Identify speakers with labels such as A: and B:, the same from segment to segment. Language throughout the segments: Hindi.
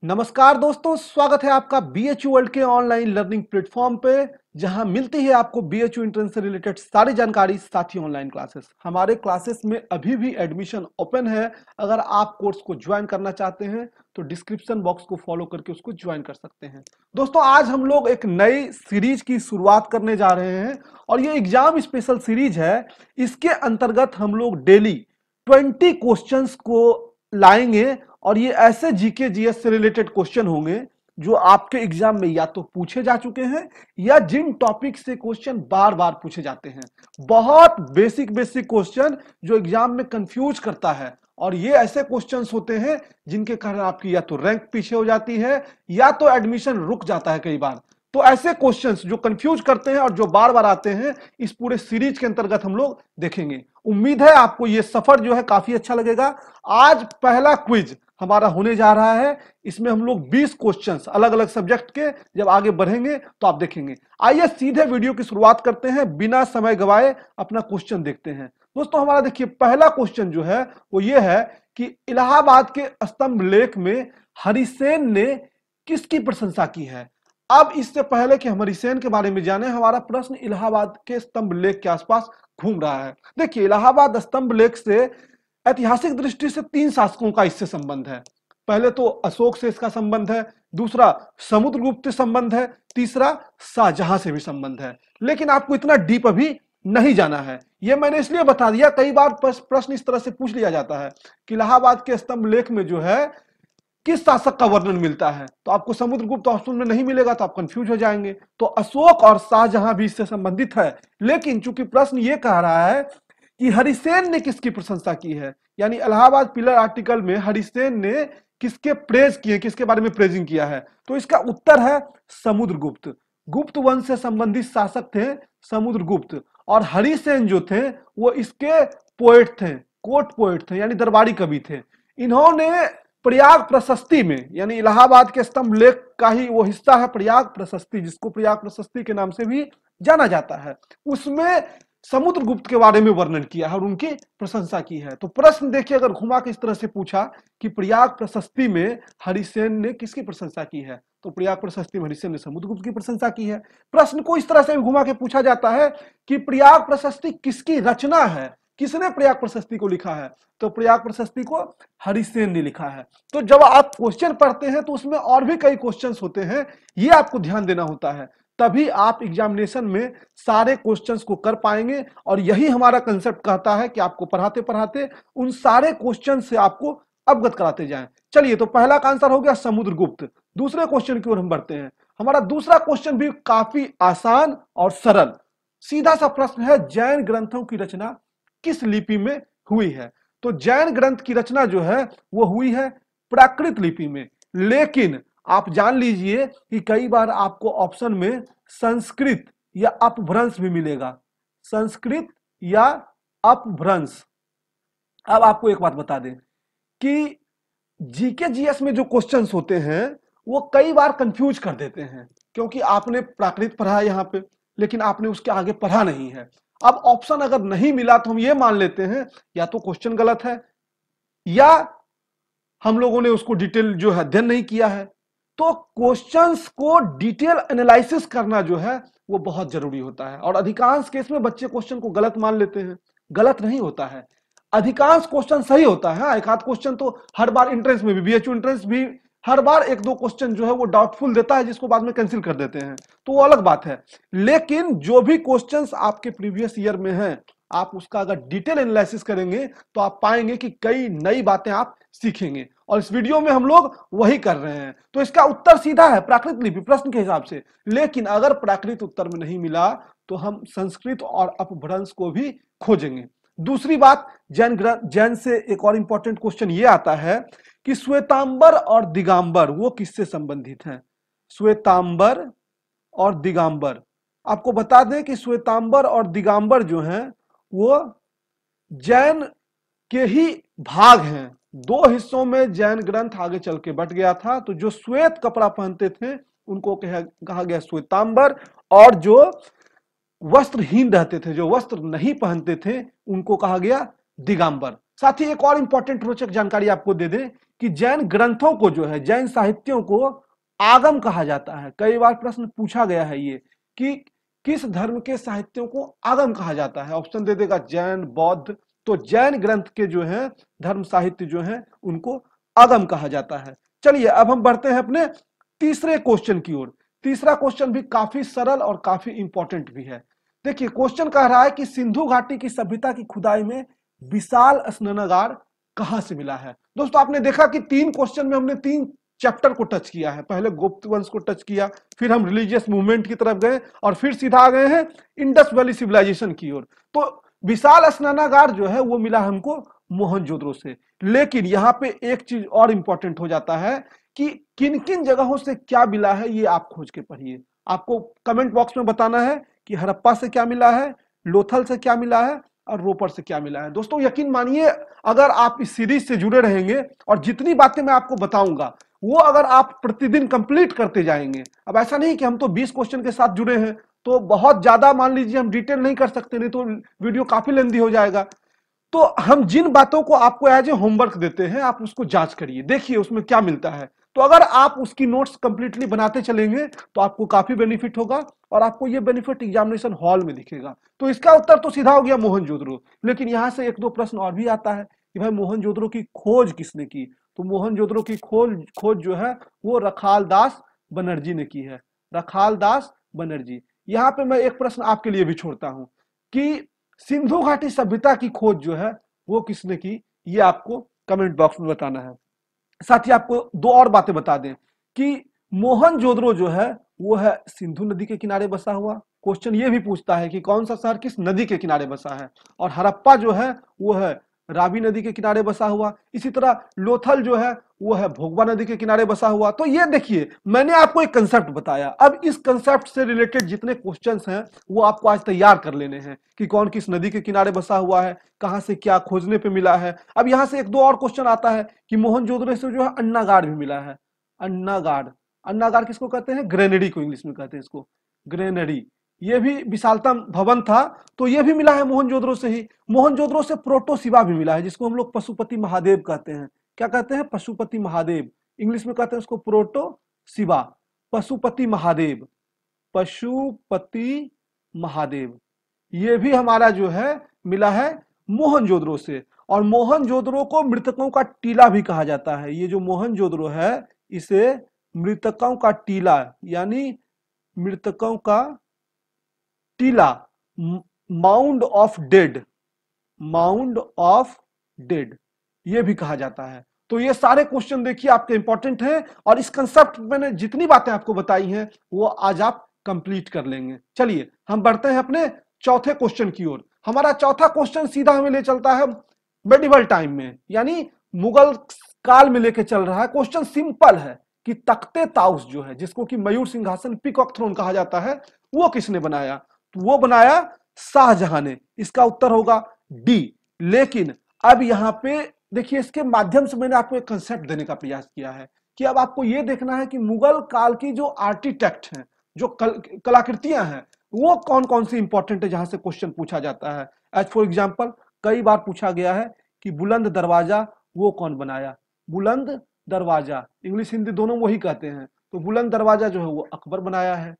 A: नमस्कार दोस्तों, स्वागत है आपका बीएचयू वर्ल्ड के ऑनलाइन लर्निंग प्लेटफॉर्म पे, जहां मिलती है आपको बीएचयू एंट्रेंस से रिलेटेड सारी जानकारी, साथ ही ऑनलाइन क्लासेस। हमारे क्लासेस में अभी भी एडमिशन ओपन है। अगर आप कोर्स को ज्वाइन करना चाहते हैं तो डिस्क्रिप्शन बॉक्स को फॉलो करके उसको ज्वाइन कर सकते हैं। दोस्तों, आज हम लोग एक नई सीरीज की शुरुआत करने जा रहे हैं और ये एग्जाम स्पेशल सीरीज है। इसके अंतर्गत हम लोग डेली 20 क्वेश्चंस को लाएंगे और ये ऐसे जीके जीएस से रिलेटेड क्वेश्चन होंगे जो आपके एग्जाम में या तो पूछे जा चुके हैं या जिन टॉपिक से क्वेश्चन बार बार पूछे जाते हैं। बहुत बेसिक क्वेश्चन जो एग्जाम में कंफ्यूज करता है, और ये ऐसे क्वेश्चंस होते हैं जिनके कारण आपकी या तो रैंक पीछे हो जाती है या तो एडमिशन रुक जाता है कई बार। तो ऐसे क्वेश्चंस जो कंफ्यूज करते हैं और जो बार बार आते हैं, इस पूरे सीरीज के अंतर्गत हम लोग देखेंगे। उम्मीद है आपको ये सफर जो है काफी अच्छा लगेगा। आज पहला क्विज हमारा होने जा रहा है। इसमें हम लोग 20 क्वेश्चंस अलग अलग सब्जेक्ट के जब आगे बढ़ेंगे तो आप देखेंगे। आइए सीधे वीडियो की शुरुआत करते हैं, बिना समय गवाए अपना क्वेश्चन देखते हैं। दोस्तों, हमारा देखिए पहला क्वेश्चन जो है वो ये है कि इलाहाबाद के स्तंभ लेख में हरिसेन ने किसकी प्रशंसा की है। अब इससे पहले कि हम हरिसेन के बारे में जाने, हमारा प्रश्न इलाहाबाद के स्तंभ लेख के आसपास घूम रहा है। देखिए, इलाहाबाद स्तंभ लेख से ऐतिहासिक दृष्टि से 3 शासकों का इससे संबंध है। पहले तो अशोक से इसका संबंध है, दूसरा समुद्रगुप्त से संबंध है, तीसरा शाहजहां से भी संबंध है। लेकिन आपको इतना डीप अभी नहीं जाना है। यह मैंने इसलिए बता दिया, कई बार प्रश्न इस तरह से पूछ लिया जाता है कि इलाहाबाद के स्तंभ लेख में जो है किस शासक का वर्णन मिलता है, तो आपको समुद्रगुप्त ऑप्शन में नहीं मिलेगा तो आप कंफ्यूज हो जाएंगे। तो अशोक और शाहजहां भी इससे संबंधित है। लेकिन चूंकि प्रश्न ये कह रहा है कि हरिसेन ने किसकी प्रशंसा की है, यानी इलाहाबाद पिलर आर्टिकल में हरिसेन ने किसके प्रेज किए, किसके बारे में प्रेजिंग किया है, तो इसका उत्तर है समुद्रगुप्त। गुप्त वंश से संबंधित शासक थे समुद्रगुप्त, और हरिसेन जो थे वो इसके पोएट थे, कोर्ट पोएट थे, यानी दरबारी कवि थे। इन्होंने प्रयाग प्रशस्ति में, यानी इलाहाबाद के स्तंभ लेख का ही वो हिस्सा है प्रयाग प्रशस्ति, जिसको प्रयाग प्रशस्ति के नाम से भी जाना जाता है, उसमें समुद्रगुप्त के बारे में वर्णन किया है और उनकी प्रशंसा की है। तो प्रश्न देखिए, अगर घुमा के इस तरह से पूछा कि प्रयाग प्रशस्ति में हरिसेन ने किसकी प्रशंसा की है, तो प्रयाग प्रशस्ति में हरिसेन ने समुद्रगुप्त की प्रशंसा की है। प्रश्न को इस तरह से घुमा के पूछा जाता है कि प्रयाग प्रशस्ति किसकी रचना है, किसने प्रयाग प्रशस्ति को लिखा है, तो प्रयाग प्रशस्ति को हरिसेन ने लिखा है। तो जब आप क्वेश्चन पढ़ते हैं तो उसमें और भी कई क्वेश्चंस होते हैं, ये आपको ध्यान देना होता है, तभी आप एग्जामिनेशन में सारे क्वेश्चंस को कर पाएंगे। और यही हमारा कंसेप्ट कहता है कि आपको पढ़ाते पढ़ाते उन सारे क्वेश्चन से आपको अवगत कराते जाएं। चलिए, तो पहला का आंसर हो गया समुद्रगुप्त। दूसरे क्वेश्चन की ओर हम बढ़ते हैं। हमारा दूसरा क्वेश्चन भी काफी आसान और सरल, सीधा सा प्रश्न है, जैन ग्रंथों की रचना किस लिपि में हुई है। तो जैन ग्रंथ की रचना जो है वो हुई है प्राकृत लिपि में। लेकिन आप जान लीजिए कि कई बार आपको ऑप्शन में संस्कृत या अपभ्रंश भी मिलेगा, संस्कृत या अपभ्रंश। अब आपको एक बात बता दें कि जीके जीएस में जो क्वेश्चंस होते हैं वो कई बार कंफ्यूज कर देते हैं, क्योंकि आपने प्राकृत पढ़ा है यहां पे, लेकिन आपने उसके आगे पढ़ा नहीं है। अब ऑप्शन अगर नहीं मिला तो हम ये मान लेते हैं या तो क्वेश्चन गलत है या हम लोगों ने उसको डिटेल जो है अध्ययन नहीं किया है। तो क्वेश्चंस को डिटेल एनालिसिस करना जो है वो बहुत जरूरी होता है, और अधिकांश केस में बच्चे क्वेश्चन को गलत मान लेते हैं। गलत नहीं होता है, अधिकांश क्वेश्चन सही होता है। एक आध क्वेश्चन तो हर बार एंट्रेंस में भी, बीएचयू एंट्रेंस भी हर बार एक दो क्वेश्चन जो है वो डाउटफुल देता है, जिसको बाद में कैंसिल कर देते हैं, तो वो अलग बात है। लेकिन जो भी क्वेश्चंस आपके प्रीवियस ईयर में हैं, आप उसका अगर डिटेल एनालिसिस करेंगे तो आप पाएंगे कि कई नई बातें आप सीखेंगे, और इस वीडियो में हम लोग वही कर रहे हैं। तो इसका उत्तर सीधा है प्राकृत लिपि प्रश्न के हिसाब से। लेकिन अगर प्राकृत उत्तर में नहीं मिला तो हम संस्कृत और अपभ्रंश को भी खोजेंगे। दूसरी बात, जैन से एक और इंपॉर्टेंट क्वेश्चन ये आता है कि श्वेतांबर और दिगंबर वो किससे संबंधित हैं। श्वेतांबर और दिगंबर, आपको बता दें कि श्वेतांबर और दिगंबर जो हैं वो जैन के ही भाग हैं। 2 हिस्सों में जैन ग्रंथ आगे चल के बट गया था। तो जो श्वेत कपड़ा पहनते थे उनको कहा गया श्वेतांबर, और जो वस्त्रहीन रहते थे, जो वस्त्र नहीं पहनते थे, उनको कहा गया दिगंबर। साथ ही एक और इंपॉर्टेंट रोचक जानकारी आपको दे दें कि जैन ग्रंथों को जो है, जैन साहित्यों को आगम कहा जाता है। कई बार प्रश्न पूछा गया है ये कि किस धर्म के साहित्यों को आगम कहा जाता है। ऑप्शन दे देगा जैन, बौद्ध। तो जैन ग्रंथ के जो है धर्म साहित्य जो है उनको आगम कहा जाता है। चलिए अब हम बढ़ते हैं अपने तीसरे क्वेश्चन की ओर। तीसरा क्वेश्चन भी काफी सरल और काफी इंपॉर्टेंट भी है। देखिए क्वेश्चन कह रहा है कि सिंधु घाटी की सभ्यता की खुदाई में विशाल स्नानागार कहां से मिला है। दोस्तों आपने देखा कि तीन क्वेश्चन में हमने तीन चैप्टर को टच किया है। पहले गुप्त वंश को टच किया, फिर हम रिलीजियस मूवमेंट की तरफ गए और फिर सीधा आ गए हैं इंडस वैली सिविलाइजेशन की ओर। तो विशाल स्नानागार जो है वो मिला हमको मोहनजोदड़ो से। लेकिन यहाँ पे एक चीज और इंपॉर्टेंट हो जाता है कि किन किन जगहों से क्या मिला है ये आप खोज के पढ़िए। आपको कमेंट बॉक्स में बताना है कि हड़प्पा से क्या मिला है, लोथल से क्या मिला है और रोपर से क्या मिला है। दोस्तों यकीन मानिए अगर आप इस सीरीज से जुड़े रहेंगे और जितनी बातें मैं आपको बताऊंगा वो अगर आप प्रतिदिन कंप्लीट करते जाएंगे, अब ऐसा नहीं कि हम तो 20 क्वेश्चन के साथ जुड़े हैं तो बहुत ज्यादा मान लीजिए हम डिटेल नहीं कर सकते, नहीं तो वीडियो काफी लेंदी हो जाएगा। तो हम जिन बातों को आपको एज ए होमवर्क देते हैं आप उसको जांच करिए, देखिए उसमें क्या मिलता है। तो अगर आप उसकी नोट्स कंप्लीटली बनाते चलेंगे तो आपको काफी बेनिफिट होगा और आपको ये बेनिफिट एग्जामिनेशन हॉल में दिखेगा। तो इसका उत्तर तो सीधा हो गया मोहनजोदड़ो। लेकिन यहां से एक दो प्रश्न और भी आता है कि भाई मोहनजोदड़ो की खोज किसने की। तो मोहनजोदड़ो की खोज जो है वो रखाल दास बनर्जी ने की है। रखाल दास बनर्जी। यहाँ पे मैं एक प्रश्न आपके लिए भी छोड़ता हूं कि सिंधु घाटी सभ्यता की खोज जो है वो किसने की, ये आपको कमेंट बॉक्स में बताना है। साथ ही आपको दो और बातें बता दें कि मोहनजोदड़ो जो है वो है सिंधु नदी के किनारे बसा हुआ। क्वेश्चन ये भी पूछता है कि कौन सा शहर किस नदी के किनारे बसा है। और हड़प्पा जो है वो है रावी नदी के किनारे बसा हुआ। इसी तरह लोथल जो है वो है भोगवा नदी के किनारे बसा हुआ। तो ये देखिए मैंने आपको एक कंसेप्ट बताया, अब इस कंसेप्ट से रिलेटेड जितने क्वेश्चंस हैं वो आपको आज तैयार कर लेने हैं कि कौन किस नदी के किनारे बसा हुआ है, कहां से क्या खोजने पे मिला है। अब यहां से एक दो और क्वेश्चन आता है कि मोहनजोदड़ो से जो है अन्नागाड़ भी मिला है। अन्नागाड़, अन्नागाड़ किसको कहते हैं, ग्रेनेडी को इंग्लिश में कहते हैं इसको, ग्रेनेडी। ये भी विशालतम भवन था। तो ये भी मिला है मोहनजोदड़ो से ही। मोहनजोदड़ो से प्रोटो शिवा भी मिला है जिसको हम लोग पशुपति महादेव कहते हैं। क्या कहते हैं, पशुपति महादेव। इंग्लिश में कहते हैं उसको प्रोटो शिवा, पशुपति महादेव, पशुपति महादेव। ये भी हमारा जो है मिला है मोहनजोदड़ो से। और मोहनजोदड़ो को मृतकों का टीला भी कहा जाता है। ये जो मोहनजोदड़ो है इसे मृतकों का टीला यानी मृतकों का टीला, mound of dead, mound of dead ये भी कहा जाता है। तो ये सारे क्वेश्चन देखिए आपके इंपॉर्टेंट हैं और इस कंसेप्ट मैंने जितनी बातें आपको बताई हैं वो आज आप कंप्लीट कर लेंगे। चलिए हम बढ़ते हैं अपने चौथे क्वेश्चन की ओर। हमारा चौथा क्वेश्चन सीधा हमें ले चलता है मेडिवल टाइम में, यानी मुगल काल में लेके चल रहा है। क्वेश्चन सिंपल है कि तख्ते ताउस जो है जिसको कि मयूर सिंहासन, पीकॉक थ्रोन कहा जाता है, वो किसने बनाया। तो वो बनाया शाहजहां ने। इसका उत्तर होगा डी। लेकिन अब यहां पे देखिए इसके माध्यम से मैंने आपको एक कंसेप्ट देने का प्रयास किया है कि अब आपको यह देखना है कि मुगल काल की जो आर्किटेक्ट हैं, जो कलाकृतियां हैं, वो कौन कौन सी इंपॉर्टेंट है जहां से क्वेश्चन पूछा जाता है। एज फॉर एग्जांपल कई बार पूछा गया है कि बुलंद दरवाजा वो कौन बनाया। बुलंद दरवाजा इंग्लिश हिंदी दोनों वही कहते हैं। तो बुलंद दरवाजा जो है वो अकबर बनाया है।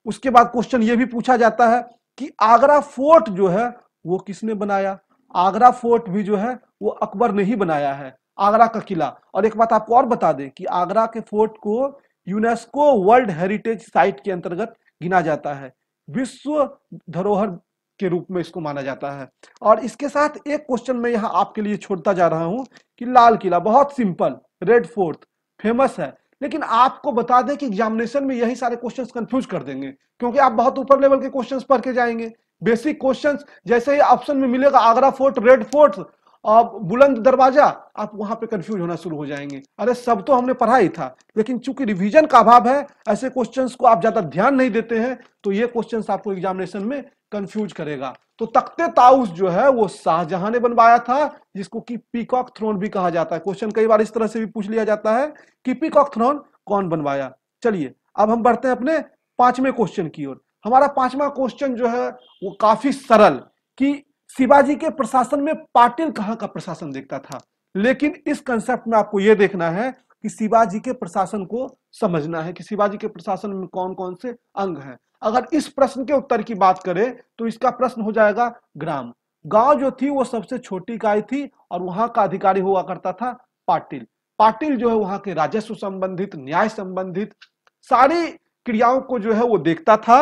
A: उसके बाद क्वेश्चन ये भी पूछा जाता है कि आगरा फोर्ट जो है वो किसने बनाया। आगरा फोर्ट भी जो है वो अकबर ने ही बनाया है, आगरा का किला। और एक बात आपको और बता दें कि आगरा के फोर्ट को यूनेस्को वर्ल्ड हेरिटेज साइट के अंतर्गत गिना जाता है, विश्व धरोहर के रूप में इसको माना जाता है। और इसके साथ एक क्वेश्चन मैं यहां आपके लिए छोड़ता जा रहा हूं कि लाल किला, बहुत सिंपल, रेड फोर्ट फेमस है। लेकिन आपको बता दें कि एग्जामिनेशन में यही सारे क्वेश्चंस कंफ्यूज कर देंगे क्योंकि आप बहुत ऊपर लेवल के क्वेश्चंस पढ़ के जाएंगे। बेसिक क्वेश्चंस जैसे ही ऑप्शन में मिलेगा आगरा फोर्ट, रेड फोर्ट और बुलंद दरवाजा, आप वहां पे कंफ्यूज होना शुरू हो जाएंगे। अरे सब तो हमने पढ़ा ही था, लेकिन चूंकि रिवीजन का अभाव है, ऐसे क्वेश्चंस को आप ज्यादा ध्यान नहीं देते हैं, तो ये क्वेश्चंस आपको एग्जामिनेशन में कंफ्यूज करेगा। तो तख्ते ताउस जो है वो शाहजहां ने बनवाया था, जिसको कि पीकॉक थ्रोन भी कहा जाता है। क्वेश्चन कई बार इस तरह से भी पूछ लिया जाता है कि पीकॉक थ्रोन कौन बनवाया। चलिए अब हम बढ़ते हैं अपने पांचवें क्वेश्चन की ओर। हमारा पांचवा क्वेश्चन जो है वो काफी सरल कि शिवाजी के प्रशासन में पाटिल कहां का प्रशासन देखता था। लेकिन इस कंसेप्ट में आपको यह देखना है कि शिवाजी के प्रशासन को समझना है कि शिवाजी के प्रशासन में कौन कौन से अंग हैं। अगर इस प्रश्न के उत्तर की बात करें तो इसका प्रश्न हो जाएगा ग्राम। गांव जो थी वो सबसे छोटी इकाई थी और वहां का अधिकारी हुआ करता था पाटिल। पाटिल जो है वहां के राजस्व संबंधित, न्याय संबंधित सारी क्रियाओं को जो है वो देखता था।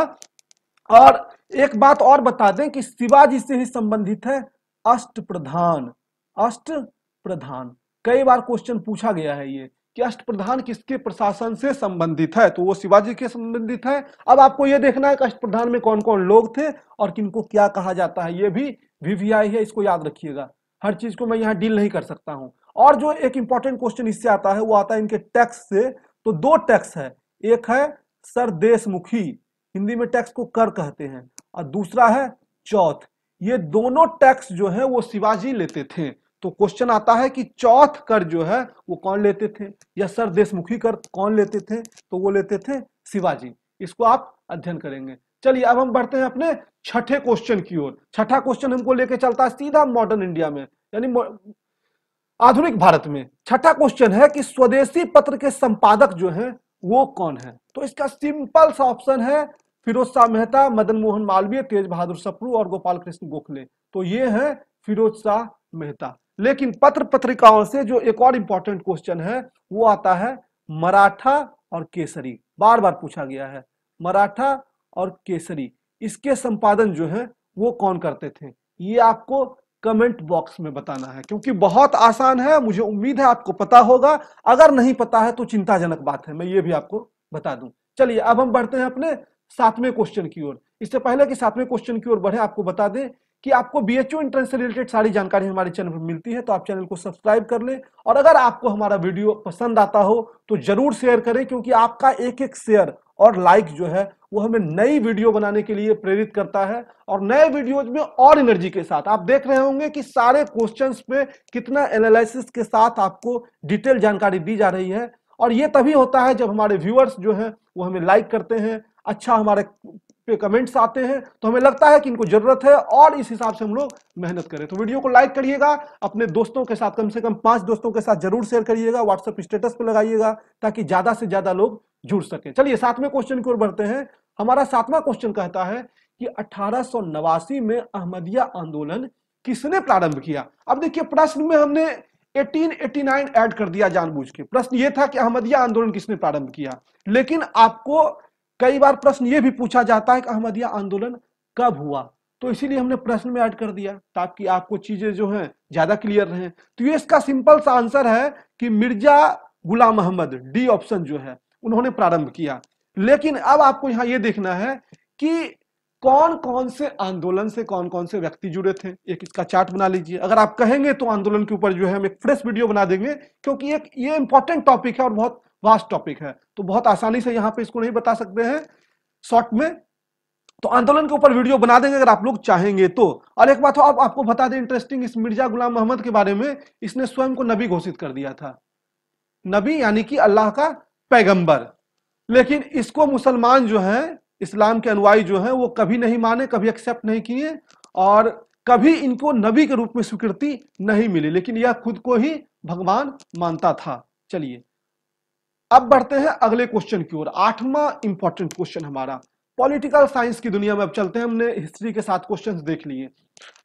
A: और एक बात और बता दें कि शिवाजी से ही संबंधित है अष्टप्रधान। अष्टप्रधान कई बार क्वेश्चन पूछा गया है ये कि अष्टप्रधान किसके प्रशासन से संबंधित है, तो वो शिवाजी के संबंधित है। अब आपको ये देखना है कि अष्टप्रधान में कौन कौन लोग थे और किनको क्या कहा जाता है, ये भी वीवीआई है, इसको याद रखिएगा। हर चीज को मैं यहाँ डील नहीं कर सकता हूँ। और जो एक इंपॉर्टेंट क्वेश्चन इससे आता है वो आता है इनके टैक्स से। तो दो टैक्स है, एक है सरदेशमुखी, हिंदी में टैक्स को कर कहते हैं, और दूसरा है चौथ। ये दोनों टैक्स जो है वो शिवाजी लेते थे। तो क्वेश्चन आता है कि चौथ कर जो है वो कौन लेते थे, या सरदेशमुखी कर कौन लेते थे, तो वो लेते थे शिवाजी। इसको आप अध्ययन करेंगे। चलिए अब हम बढ़ते हैं अपने छठे क्वेश्चन की ओर। छठा क्वेश्चन हमको लेके चलता है सीधा मॉडर्न इंडिया में, यानी आधुनिक भारत में। छठा क्वेश्चन है कि स्वदेशी पत्र के संपादक जो है वो कौन है। तो इसका सिंपल सा ऑप्शन है फिरोज शाह मेहता, मदन मोहन मालवीय, तेज बहादुर सप्रू और गोपाल कृष्ण गोखले। तो ये है फिरोज शाह मेहता। लेकिन पत्र पत्रिकाओं से जो एक और इंपॉर्टेंट क्वेश्चन है वो आता है मराठा और केसरी। बार बार पूछा गया है मराठा और केसरी, इसके संपादन जो है वो कौन करते थे। ये आपको कमेंट बॉक्स में बताना है, क्योंकि बहुत आसान है। मुझे उम्मीद है आपको पता होगा, अगर नहीं पता है तो चिंताजनक बात है, मैं ये भी आपको बता दूं। चलिए अब हम बढ़ते हैं अपने सातवें क्वेश्चन की ओर। इससे पहले कि सातवें क्वेश्चन की ओर बढ़े, आपको बता दें कि आपको बीएचयू एंट्रेंस से रिलेटेड सारी जानकारी हमारे चैनल पर मिलती है, तो आप चैनल को सब्सक्राइब कर लें। और अगर आपको हमारा वीडियो पसंद आता हो तो जरूर शेयर करें, क्योंकि आपका एक एक शेयर और लाइक जो है वो हमें नई वीडियो बनाने के लिए प्रेरित करता है। और नए वीडियोज में और एनर्जी के साथ आप देख रहे होंगे कि सारे क्वेश्चंस पे कितना एनालिसिस के साथ आपको डिटेल जानकारी दी जा रही है। और ये तभी होता है जब हमारे व्यूअर्स जो हैं वो हमें लाइक करते हैं, अच्छा हमारे पे कमेंट्स आते हैं, तो हमें लगता है कि इनको जरूरत है और इस हिसाब से हम लोग मेहनत करें। तो वीडियो को लाइक करिएगा, अपने दोस्तों के साथ, कम से कम 5 दोस्तों के साथ जरूर शेयर करिएगा, व्हाट्सएप स्टेटस पे लगाइएगा, ताकि ज्यादा से ज्यादा लोग जुड़ सके। चलिए सातवें क्वेश्चन की ओर बढ़ते हैं। हमारा सातवां क्वेश्चन कहता है कि 1889 में अहमदिया आंदोलन किसने प्रारंभ किया। अब देखिए प्रश्न में हमने 1889 ऐड कर दिया जानबूझ के। प्रश्न यह था कि अहमदिया आंदोलन किसने प्रारंभ किया, लेकिन आपको कई बार प्रश्न यह भी पूछा जाता है कि अहमदिया आंदोलन कब हुआ, तो इसीलिए हमने प्रश्न में ऐड कर दिया ताकि आपको चीजें जो हैं ज्यादा क्लियर रहें। तो ये इसका सिंपल सा आंसर है कि मिर्जा गुलाम अहमद, डी ऑप्शन जो है, उन्होंने प्रारंभ किया। लेकिन अब आपको यहां यह देखना है कि कौन कौन से आंदोलन से कौन कौन से व्यक्ति जुड़े थे। एक इसका चार्ट बना लीजिए। अगर आप कहेंगे तो आंदोलन के ऊपर जो है हम एक फ्रेश वीडियो बना देंगे, क्योंकि एक ये इंपॉर्टेंट टॉपिक है और बहुत वास्ट टॉपिक है, तो बहुत आसानी से यहां पे इसको नहीं बता सकते हैं शॉर्ट में। तो आंदोलन के ऊपर वीडियो बना देंगे अगर आप लोग चाहेंगे तो। और एक बात और आपको बता दें इंटरेस्टिंग, इस मिर्जा गुलाम अहमद के बारे में, इसने स्वयं को नबी घोषित कर दिया था। नबी यानी कि अल्लाह का पैगंबर। लेकिन इसको मुसलमान जो हैं, इस्लाम के अनुयायी जो हैं, वो कभी नहीं माने, कभी एक्सेप्ट नहीं किए और कभी इनको नबी के रूप में स्वीकृति नहीं मिली, लेकिन यह खुद को ही भगवान मानता था। चलिए अब बढ़ते हैं अगले क्वेश्चन की ओर। आठवां इंपॉर्टेंट क्वेश्चन हमारा पॉलिटिकल साइंस की दुनिया में अब चलते हैं। हमने हिस्ट्री के 7 क्वेश्चंस देख लिए।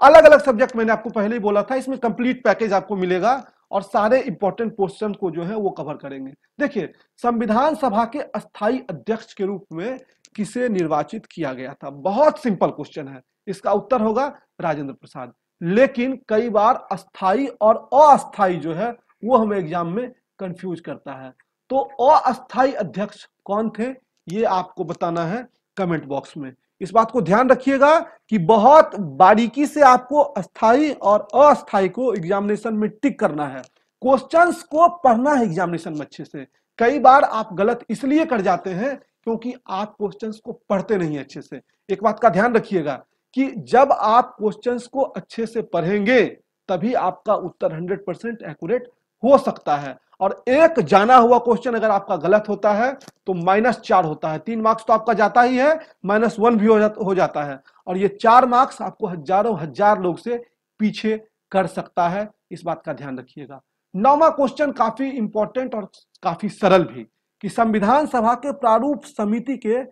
A: अलग अलग सब्जेक्ट मैंने आपको पहले ही बोला था, इसमें कंप्लीट पैकेज आपको मिलेगा और सारे इंपॉर्टेंट क्वेश्चन को जो है वो कवर करेंगे। देखिए संविधान सभा के अस्थायी अध्यक्ष के रूप में किसे निर्वाचित किया गया था। बहुत सिंपल क्वेश्चन है, इसका उत्तर होगा राजेंद्र प्रसाद। लेकिन कई बार अस्थायी और अस्थायी जो है वो हमें एग्जाम में कंफ्यूज करता है। तो अस्थायी अध्यक्ष कौन थे ये आपको बताना है कमेंट बॉक्स में। इस बात को ध्यान रखिएगा कि बहुत बारीकी से आपको अस्थायी और अस्थायी को एग्जामिनेशन में टिक करना है। क्वेश्चंस को पढ़ना है एग्जामिनेशन में अच्छे से। कई बार आप गलत इसलिए कर जाते हैं क्योंकि आप क्वेश्चंस को पढ़ते नहीं अच्छे से। एक बात का ध्यान रखिएगा कि जब आप क्वेश्चंस को अच्छे से पढ़ेंगे तभी आपका उत्तर 100% एक्यूरेट हो सकता है। और एक जाना हुआ क्वेश्चन अगर आपका गलत होता है तो -4 होता है। 3 मार्क्स तो आपका जाता ही है, -1 भी हो जाता है। और ये 4 मार्क्स आपको हजारों हजार लोग से पीछे कर सकता है। इस बात का ध्यान रखिएगा। 9वां क्वेश्चन काफी इंपॉर्टेंट और काफी सरल भी, कि संविधान सभा के प्रारूप समिति के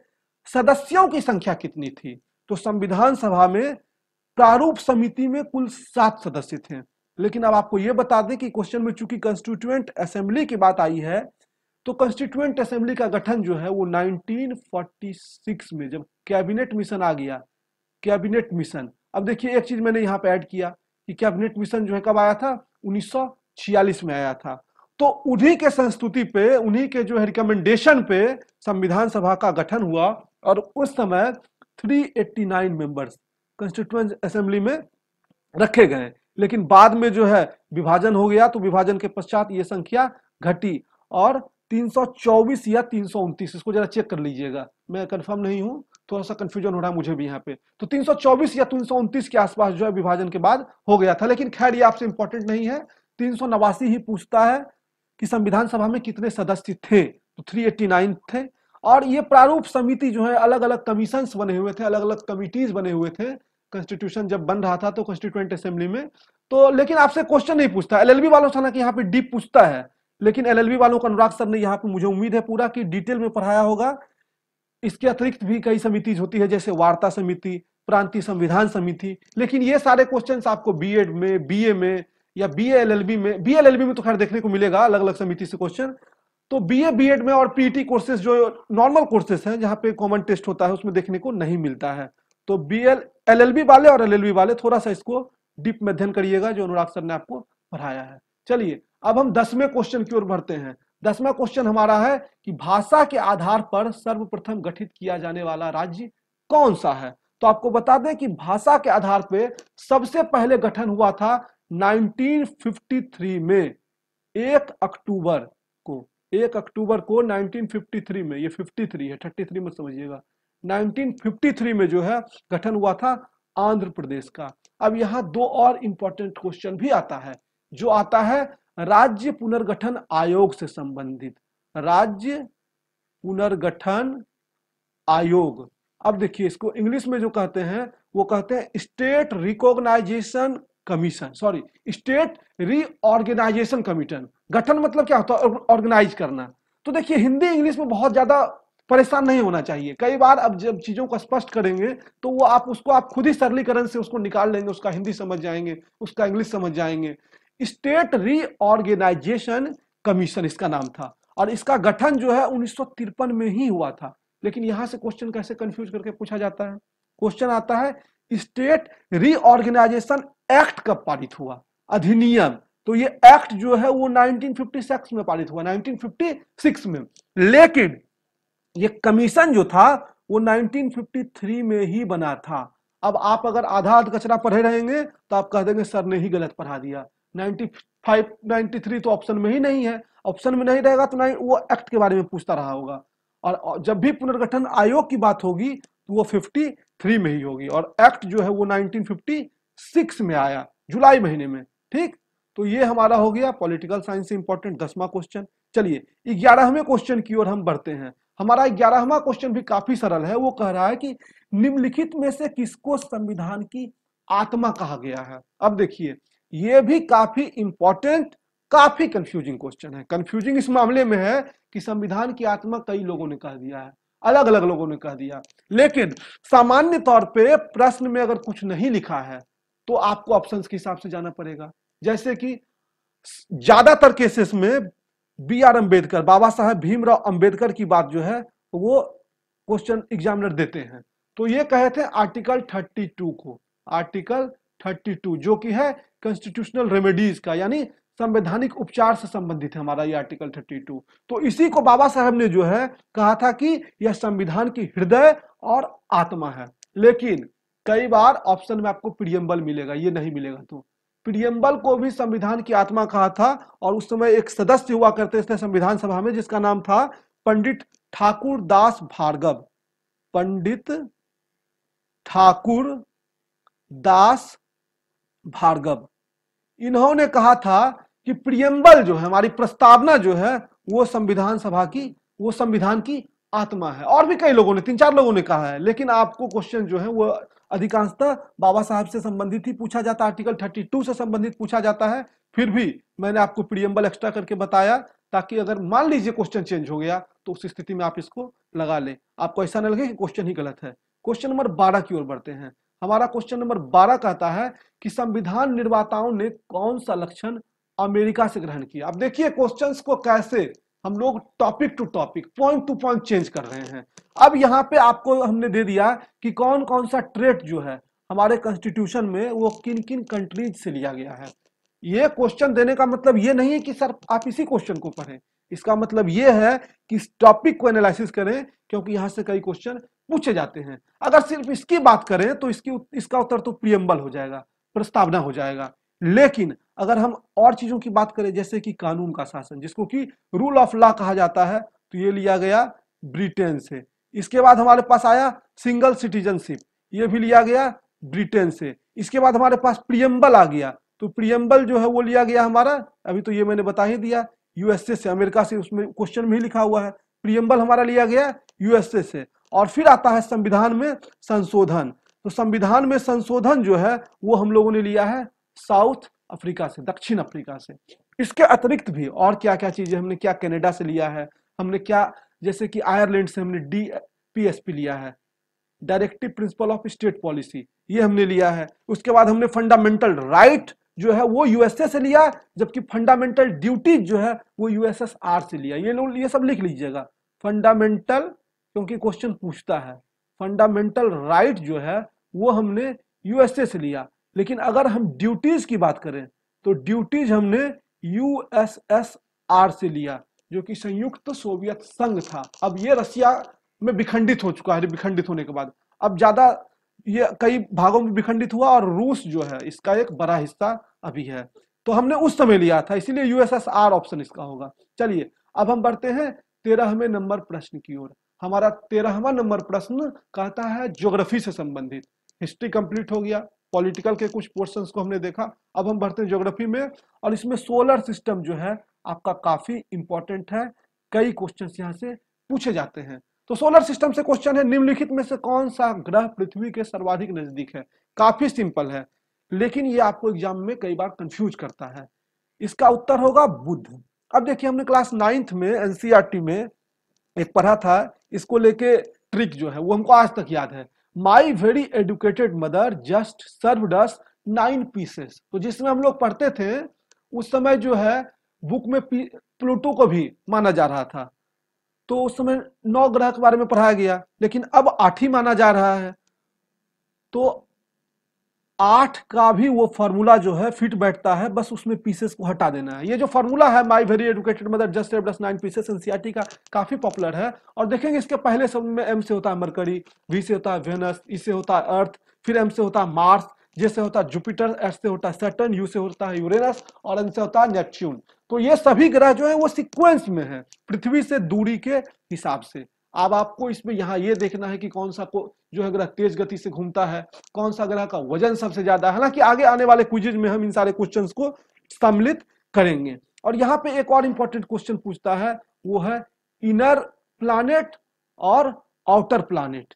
A: सदस्यों की संख्या कितनी थी। तो संविधान सभा में प्रारूप समिति में कुल 7 सदस्य थे। लेकिन अब आपको यह बता दें कि क्वेश्चन में चूंकि कंस्टिट्यूएंट असेंबली की बात आई है, तो कंस्टिट्यूएंट असेंबली का गठन जो है वो 1946 में, जब कैबिनेट मिशन आ गया, कैबिनेट मिशन। अब देखिए एक चीज मैंने यहाँ पे ऐड किया कि कैबिनेट मिशन जो है कब आया था, 1946 में आया था। तो उन्हीं के संस्तुति पे, उन्हीं के जो है रिकमेंडेशन पे संविधान सभा का गठन हुआ, और उस समय 389 मेंबर्स कंस्टिट्यूएंट असेंबली में रखे गए। लेकिन बाद में जो है विभाजन हो गया, तो विभाजन के पश्चात ये संख्या घटी और 324 या 329, इसको जरा चेक कर लीजिएगा, मैं कंफर्म नहीं हूं, थोड़ा सा कंफ्यूजन हो रहा है मुझे भी यहाँ पे। तो 324 या 329 के आसपास जो है विभाजन के बाद हो गया था। लेकिन खैर ये आपसे इंपॉर्टेंट नहीं है, 389 ही पूछता है कि संविधान सभा में कितने सदस्य थे, तो 389 थे। और ये प्रारूप समिति जो है अलग अलग कमीशन बने हुए थे, अलग अलग कमिटीज बने हुए थे कॉन्स्टिट्यूशन जब बन रहा था तो कॉन्स्टिट्यूएंट असेंबली में। तो लेकिन आपसे क्वेश्चन नहीं पूछता, एलएलबी वालों से ना कि यहाँ पे डीप पूछता है, लेकिन एलएलबी वालों को अनुराग सर ने यहाँ पे मुझे उम्मीद है पूरा कि डिटेल में पढ़ाया होगा। इसके अतिरिक्त भी कई समिति होती है, जैसे वार्ता समिति, प्रांतीय संविधान समिति। लेकिन ये सारे क्वेश्चंस आपको बीएड में, बीए में या बीए एलएलबी में, बीए एलएलबी में तो खैर देखने को मिलेगा अलग अलग समिति से क्वेश्चन। तो बीए बीएड में और पीटी कोर्सेज जो नॉर्मल कोर्सेज हैं जहां पे कॉमन टेस्ट होता है उसमें देखने को नहीं मिलता है। तो बीएल एलएलबी वाले और एलएलबी वाले थोड़ा सा इसको डीप में अध्ययन करिएगा जो अनुराग सर ने आपको पढ़ाया है। चलिए अब हम 10वें क्वेश्चन की ओर बढ़ते हैं। 10वां क्वेश्चन हमारा है कि भाषा के आधार पर सर्वप्रथम गठित किया जाने वाला राज्य कौन सा है। तो आपको बता दें कि भाषा के आधार पर सबसे पहले गठन हुआ था 1953 में, 1 अक्टूबर को, 1 अक्टूबर को 1953 में, ये 53 है 33 मत समझिएगा, 1953 में जो है गठन हुआ था आंध्र प्रदेश का। अब यहां दो और इंपॉर्टेंट क्वेश्चन भी आता है, जो आता है राज्य पुनर्गठन आयोग से संबंधित, राज्य पुनर्गठन आयोग। अब देखिए इसको इंग्लिश में जो कहते हैं वो कहते हैं state recognisation commission, sorry state reorganisation commission. गठन मतलब क्या होता है, ऑर्गेनाइज करना। तो देखिए हिंदी इंग्लिश में बहुत ज्यादा परेशान नहीं होना चाहिए। कई बार अब जब चीजों को स्पष्ट करेंगे तो वो आप खुद ही सरलीकरण से उसको निकाल लेंगे, उसका हिंदी समझ जाएंगे, उसका इंग्लिश समझ जाएंगे। स्टेट रीऑर्गेनाइजेशन कमीशन इसका नाम था, और इसका गठन जो है 1953 में ही हुआ था। लेकिन यहां से क्वेश्चन कैसे कंफ्यूज करके पूछा जाता है, क्वेश्चन आता है स्टेट रीऑर्गेनाइजेशन एक्ट कब पारित हुआ, अधिनियम। तो ये एक्ट जो है वो 1956 में पारित हुआ, 1956 में। लेकिन ये कमीशन जो था वो 1953 में ही बना था। अब आप अगर आधा आध कचरा पढ़े रहेंगे तो आप कह देंगे सर ने ही गलत पढ़ा दिया, 95 93 तो ऑप्शन में ही नहीं है। ऑप्शन में नहीं रहेगा तो नहीं वो एक्ट के बारे में पूछता रहा होगा, और जब भी पुनर्गठन आयोग की बात होगी तो वो 53 में ही होगी, और एक्ट जो है वो 1956 में आया जुलाई महीने में। ठीक, तो ये हमारा हो गया पॉलिटिकल साइंस से इंपॉर्टेंट 10वां क्वेश्चन। चलिए 11वें क्वेश्चन की ओर हम बढ़ते हैं। हमारा 11वां क्वेश्चन भी काफी सरल है। वो कह रहा है कि निम्नलिखित में से किसको संविधान की आत्मा कहा गया है। अब देखिए ये भी काफी इंपॉर्टेंट, काफी कंफ्यूजिंग क्वेश्चन है। कंफ्यूजिंग इस मामले में है कि संविधान की आत्मा कई लोगों ने कह दिया है, अलग अलग लोगों ने कह दिया। लेकिन सामान्य तौर पे प्रश्न में अगर कुछ नहीं लिखा है तो आपको ऑप्शंस के हिसाब से जाना पड़ेगा। जैसे कि ज्यादातर केसेस में बी आर अम्बेडकर, बाबा साहब भीमराव अंबेडकर की बात जो है वो क्वेश्चन एग्जामिनर देते हैं। तो ये कहे थे आर्टिकल 32 को, आर्टिकल 32 जो कि है कॉन्स्टिट्यूशनल रेमेडीज का, यानी संवैधानिक उपचार से संबंधित है हमारा ये आर्टिकल 32। तो इसी को बाबा साहब ने जो है कहा था कि यह संविधान की हृदय और आत्मा है। लेकिन कई बार ऑप्शन में आपको प्रियम्बल मिलेगा, ये नहीं मिलेगा। तो प्रियम्बल को भी संविधान की आत्मा कहा था, और उस समय एक सदस्य हुआ करते थे संविधान सभा में जिसका नाम था पंडित ठाकुर दास भार्गव, पंडित ठाकुर दास भार्गव। इन्होंने कहा था कि प्रियम्बल जो है, हमारी प्रस्तावना जो है वो संविधान सभा की, वो संविधान की आत्मा है। और भी कई लोगों ने, 3-4 लोगों ने कहा है, लेकिन आपको क्वेश्चन जो है वो अधिकांशतः बाबा साहब से संबंधित ही पूछा जाता है, आर्टिकल 32 से संबंधित पूछा जाता है। फिर भी मैंने आपको प्रीएम्बल एक्स्ट्रा करके बताया ताकि अगर मान लीजिए क्वेश्चन चेंज हो गया तो उस स्थिति में आप इसको लगा लें, आपको ऐसा न लगे कि क्वेश्चन ही गलत है। क्वेश्चन नंबर 12 की ओर बढ़ते हैं। हमारा क्वेश्चन नंबर 12 कहता है कि संविधान निर्माताओं ने कौन सा लक्षण अमेरिका से ग्रहण किया। अब देखिए क्वेश्चंस को कैसे हम लोग topic to topic, point to point change कर रहे हैं। अब यहाँ पे आपको हमने दे दिया कि कौन कौन सा ट्रेट जो है हमारे कॉन्स्टिट्यूशन में वो किन किन कंट्रीज से लिया गया है। ये क्वेश्चन देने का मतलब ये नहीं है कि सर आप इसी क्वेश्चन को पढ़ें, इसका मतलब ये है कि इस टॉपिक को एनालिसिस करें, क्योंकि यहां से कई क्वेश्चन पूछे जाते हैं। अगर सिर्फ इसकी बात करें तो इसका उत्तर तो प्रीएम्बल हो जाएगा, प्रस्तावना हो जाएगा। लेकिन अगर हम और चीजों की बात करें जैसे कि कानून का शासन, जिसको कि रूल ऑफ लॉ कहा जाता है, तो ये लिया गया ब्रिटेन से। इसके बाद हमारे पास आया सिंगल सिटीजनशिप, ये भी लिया गया ब्रिटेन से। इसके बाद हमारे पास प्रीएम्बल आ गया, तो प्रीएम्बल जो है वो लिया गया हमारा, अभी तो ये मैंने बता ही दिया, यूएसए से, अमेरिका से, उसमें क्वेश्चन में ही लिखा हुआ है। प्रीएम्बल हमारा लिया गया यूएसए से। और फिर आता है संविधान में संशोधन, तो संविधान में संशोधन जो है वो हम लोगों ने लिया है साउथ अफ्रीका से, दक्षिण अफ्रीका से। इसके अतिरिक्त भी और क्या क्या चीजें हमने, क्या कनाडा से लिया है हमने, क्या जैसे कि आयरलैंड से हमने डीपीएसपी लिया है, directive principle of state policy, ये हमने लिया है। उसके बाद हमने फंडामेंटल राइट जो है वो यूएसए से लिया, जबकि फंडामेंटल ड्यूटीज जो है वो यूएसएसआर से लिया। ये सब लिख लीजिएगा, फंडामेंटल, क्योंकि क्वेश्चन पूछता है। फंडामेंटल राइट जो है वो हमने यूएसए से लिया। लेकिन अगर हम ड्यूटीज की बात करें तो ड्यूटीज हमने यूएसएसआर से लिया, जो कि संयुक्त सोवियत संघ था। अब ये रसिया में विखंडित हो चुका है, विखंडित होने के बाद अब ज्यादा ये कई भागों में विखंडित हुआ, और रूस जो है इसका एक बड़ा हिस्सा अभी है, तो हमने उस समय लिया था, इसीलिए यूएसएसआर ऑप्शन इसका होगा। चलिए अब हम बढ़ते हैं 13वें नंबर प्रश्न की ओर। हमारा 13वां नंबर प्रश्न कहता है ज्योग्राफी से संबंधित। हिस्ट्री कंप्लीट हो गया, पॉलिटिकल के कुछ पोर्शंस को हमने देखा, अब हम बढ़ते हैं ज्योग्राफी में। और इसमें सोलर सिस्टम जो है आपका काफी इंपॉर्टेंट है, कई क्वेश्चंस यहाँ से पूछे जाते हैं। तो सोलर सिस्टम से क्वेश्चन है, निम्नलिखित में से कौन सा ग्रह पृथ्वी के सर्वाधिक नजदीक है। काफी सिंपल है, लेकिन ये आपको एग्जाम में कई बार कंफ्यूज करता है। इसका उत्तर होगा बुध। अब देखिए हमने क्लास 9th में एनसीईआरटी में एक पढ़ा था, इसको लेके ट्रिक जो है वो हमको आज तक याद है। My very educated mother just served us 9 pieces. तो जिसमें हम लोग पढ़ते थे उस समय जो है बुक में प्लूटो को भी माना जा रहा था, तो उस समय 9 ग्रह के बारे में पढ़ाया गया, लेकिन अब 8 ही माना जा रहा है। तो 8 का भी वो फॉर्मूला जो है फिट बैठता है, बस उसमें पीसेस को हटा देना है। ये जो फॉर्मूला है my very educated mother just served us 9 pieces, NCERT का काफी पॉपुलर है। और देखेंगे इसके पहले शब्द में एम से होता है मरकरी, वी से होता है वेनस, ई से होता है अर्थ, फिर एम से होता है मार्स, जे से होता है जुपिटर, एस से होता है सैटर्न, यू से होता है यूरेनस, और एन से होता है नेपच्यून। तो ये सभी ग्रह जो है वो सीक्वेंस में है पृथ्वी से दूरी के हिसाब से। अब आपको इसमें यहाँ ये देखना है कि कौन सा जो है ग्रह तेज गति से घूमता है, कौन सा ग्रह का वजन सबसे ज्यादा है। हालांकि आगे आने वाले क्विज़ में हम इन सारे क्वेश्चंस को सम्मिलित करेंगे। और यहाँ पे एक और इंपॉर्टेंट क्वेश्चन पूछता है, वो है इनर प्लैनेट और आउटर प्लैनेट।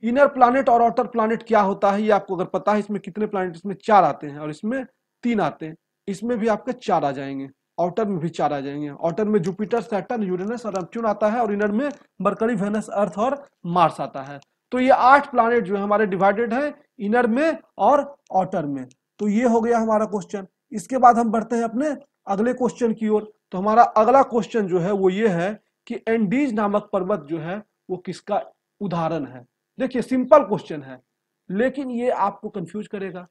A: इनर प्लैनेट और आउटर प्लैनेट क्या होता है ये आपको अगर पता है। इसमें कितने प्लैनेट, इसमें 4 आते हैं और इसमें 3 आते हैं। इसमें भी आपके 4 आ जाएंगे, आउटर में भी 4 आ जाएंगे। आउटर में जुपिटर, सैटर्न, यूरेनस और नेपच्यून आता है, और इनर में मरकरी, वेनस, अर्थ और मार्स आता है। तो ये 8 प्लैनेट जो है हमारे डिवाइडेड है इनर में और आउटर में। तो ये हो गया हमारा क्वेश्चन। इसके बाद हम बढ़ते हैं अपने अगले क्वेश्चन की ओर। तो हमारा अगला क्वेश्चन जो है वो ये है कि एंडीज नामक पर्वत जो है वो किसका उदाहरण है। देखिए सिंपल क्वेश्चन है, लेकिन ये आपको कंफ्यूज करेगा।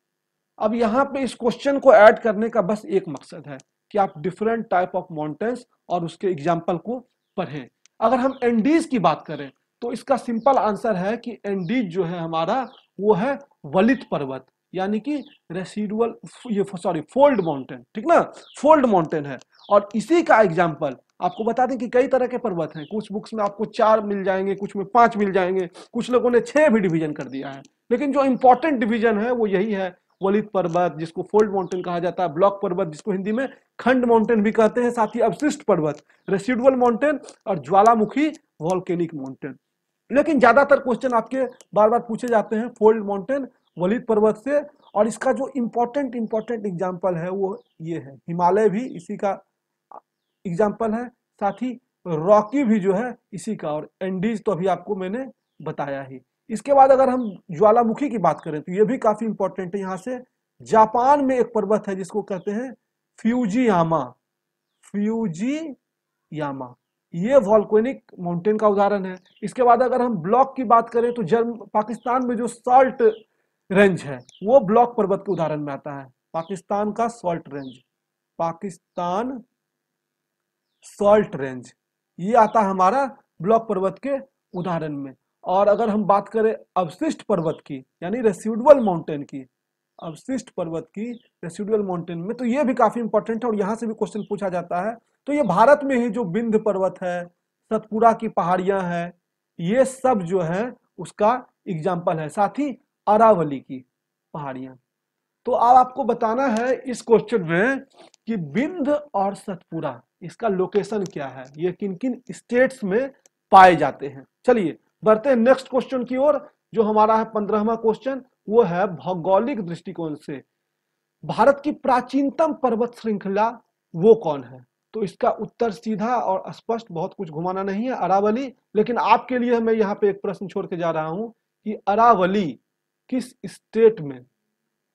A: अब यहाँ पे इस क्वेश्चन को ऐड करने का बस एक मकसद है कि आप डिफरेंट टाइप ऑफ माउंटेन्स और उसके एग्जाम्पल को पढ़ें। अगर हम एंडीज की बात करें तो इसका सिंपल आंसर है कि एंडीज जो है हमारा वो है वलित पर्वत, यानी कि रेसिडुअल, ये सॉरी फोल्ड माउंटेन, ठीक ना, फोल्ड माउंटेन है। और इसी का एग्जाम्पल आपको बता दें कि कई तरह के पर्वत हैं, कुछ बुक्स में आपको 4 मिल जाएंगे, कुछ में 5 मिल जाएंगे, कुछ लोगों ने 6 भी डिवीजन कर दिया है। लेकिन जो इंपॉर्टेंट डिवीजन है वो यही है, वलित पर्वत जिसको फोल्ड माउंटेन कहा जाता है, ब्लॉक पर्वत जिसको हिंदी में खंड माउंटेन भी कहते हैं, साथ ही अवशिष्ट पर्वत रेसिडुअल माउंटेन, और ज्वालामुखी वॉल्केनिक माउंटेन। लेकिन ज्यादातर क्वेश्चन आपके बार बार पूछे जाते हैं फोल्ड माउंटेन, वलित पर्वत से। और इसका जो इंपॉर्टेंट एग्जाम्पल है वो ये है, हिमालय भी इसी का एग्जाम्पल है, साथ ही रॉकी भी जो है इसी का, और एंडीज तो अभी आपको मैंने बताया ही। इसके बाद अगर हम ज्वालामुखी की बात करें तो ये भी काफी इंपॉर्टेंट है। यहाँ से जापान में एक पर्वत है जिसको कहते हैं फ्यूजियामा, फ्यूजियामा, ये वॉल्केनिक माउंटेन का उदाहरण है। इसके बाद अगर हम ब्लॉक की बात करें तो पाकिस्तान में जो सॉल्ट रेंज है वो ब्लॉक पर्वत के उदाहरण में आता है। पाकिस्तान का salt range, Pakistan salt range, ये आता है हमारा ब्लॉक पर्वत के उदाहरण में। और अगर हम बात करें अवशिष्ट पर्वत की यानी रेसिडुअल माउंटेन की, अवशिष्ट पर्वत की रेसिडुअल माउंटेन में, तो ये भी काफी इंपॉर्टेंट है और यहां से भी क्वेश्चन पूछा जाता है। तो ये भारत में ही जो विंध्य पर्वत है, सतपुरा की पहाड़ियां हैं, ये सब जो है उसका एग्जाम्पल है, साथ ही अरावली की पहाड़ियां। तो अब आपको बताना है इस क्वेश्चन में कि विंध्य और सतपुरा इसका लोकेशन क्या है, ये किन किन स्टेट्स में पाए जाते हैं। चलिए बढ़ते हैं नेक्स्ट क्वेश्चन की ओर, जो हमारा है 15वां क्वेश्चन। वो है भौगोलिक दृष्टिकोण से भारत की प्राचीनतम पर्वत श्रृंखला वो कौन है। तो इसका उत्तर सीधा और स्पष्ट, बहुत कुछ घुमाना नहीं है, अरावली। लेकिन आपके लिए मैं यहाँ पे एक प्रश्न छोड़ के जा रहा हूं कि अरावली किस स्टेट में,